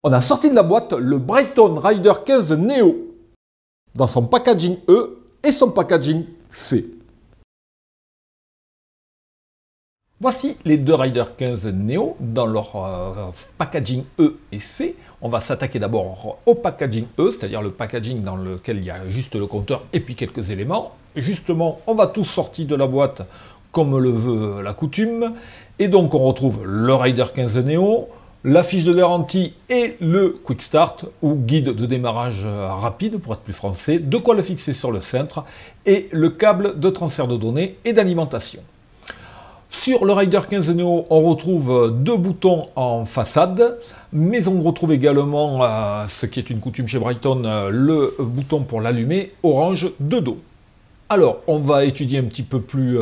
On a sorti de la boîte le Brighton Rider 15 Neo dans son packaging E et son packaging C. Voici les deux Rider 15 Neo dans leur packaging E et C. On va s'attaquer d'abord au packaging E, c'est-à-dire le packaging dans lequel il y a juste le compteur et puis quelques éléments. Justement, on va tout sortir de la boîte comme le veut la coutume. Et donc on retrouve le Rider 15 Neo, la fiche de garantie et le Quick Start, ou guide de démarrage rapide pour être plus français, de quoi le fixer sur le cintre, et le câble de transfert de données et d'alimentation. Sur le Rider 15 Neo, on retrouve deux boutons en façade, mais on retrouve également, ce qui est une coutume chez Brighton, le bouton pour l'allumer orange de dos. Alors, on va étudier un petit peu plus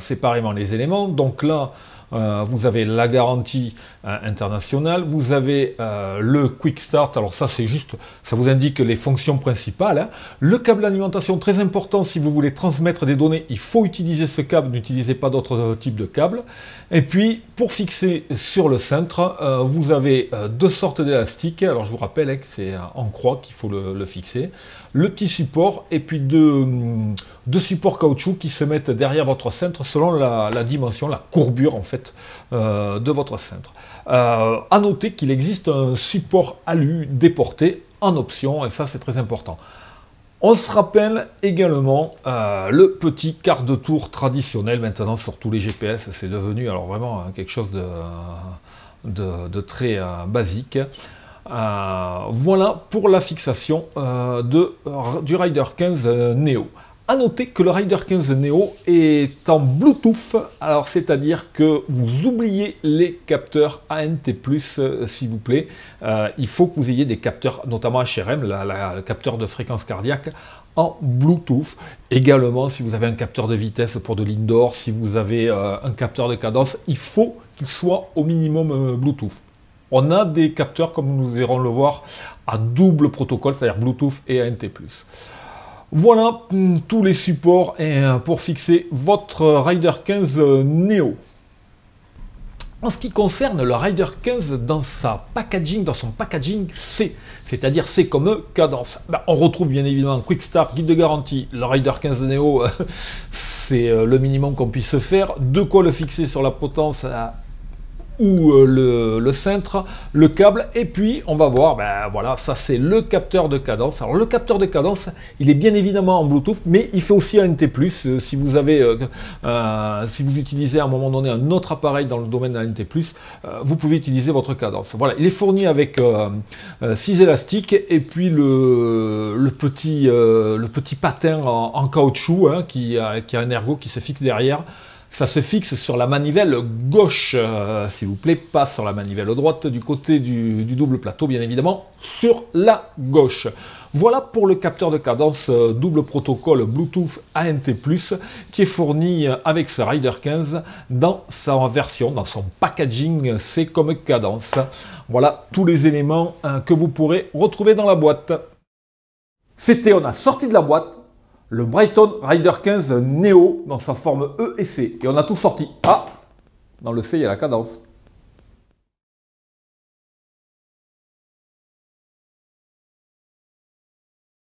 séparément les éléments. Donc là, vous avez la garantie internationale, vous avez le Quick Start, alors ça c'est juste, ça vous indique les fonctions principales, hein. Le câble d'alimentation, très important, si vous voulez transmettre des données, il faut utiliser ce câble, n'utilisez pas d'autres types de câbles. Et puis, pour fixer sur le cintre, vous avez deux sortes d'élastiques, alors je vous rappelle hein, que c'est en croix qu'il faut le fixer, le petit support, et puis deux supports caoutchouc qui se mettent derrière votre cintre selon la dimension, la courbure en fait de votre cintre. À noter qu'il existe un support alu déporté en option, et ça c'est très important. On se rappelle également le petit quart de tour traditionnel maintenant sur tous les GPS, c'est devenu alors vraiment quelque chose de très basique. Voilà pour la fixation du Rider 15 Neo. A noter que le Rider 15 Neo est en Bluetooth, alors c'est-à-dire que vous oubliez les capteurs ANT+, s'il vous plaît. Il faut que vous ayez des capteurs, notamment HRM, le capteur de fréquence cardiaque, en Bluetooth. Également, si vous avez un capteur de vitesse pour de l'indoor, si vous avez un capteur de cadence, il faut qu'il soit au minimum Bluetooth. On a des capteurs, comme nous irons le voir, à double protocole, c'est-à-dire Bluetooth et ANT+. Voilà tous les supports pour fixer votre Rider 15 Neo. En ce qui concerne le Rider 15 dans son packaging C, c'est-à-dire C comme cadence, on retrouve bien évidemment Quick Start, guide de garantie, le Rider 15 Neo, c'est le minimum qu'on puisse faire, de quoi le fixer sur la potence ou le cintre, le câble, et puis on va voir, voilà, ça c'est le capteur de cadence. Alors le capteur de cadence, il est bien évidemment en Bluetooth, mais il fait aussi ANT+, si vous avez, si vous utilisez à un moment donné un autre appareil dans le domaine de l'ANT+, vous pouvez utiliser votre cadence. Voilà, il est fourni avec 6 élastiques, et puis le petit patin en caoutchouc, hein, qui a un ergot qui se fixe derrière. Ça se fixe sur la manivelle gauche, s'il vous plaît, pas sur la manivelle droite, du côté du double plateau, bien évidemment, sur la gauche. Voilà pour le capteur de cadence double protocole Bluetooth ANT+, qui est fourni avec ce Rider 15 dans sa version, dans son packaging C comme cadence. Voilà tous les éléments que vous pourrez retrouver dans la boîte. On a sorti de la boîte le Brighton Rider 15 Neo dans sa forme E et C. Et on a tout sorti. Ah, dans le C, il y a la cadence.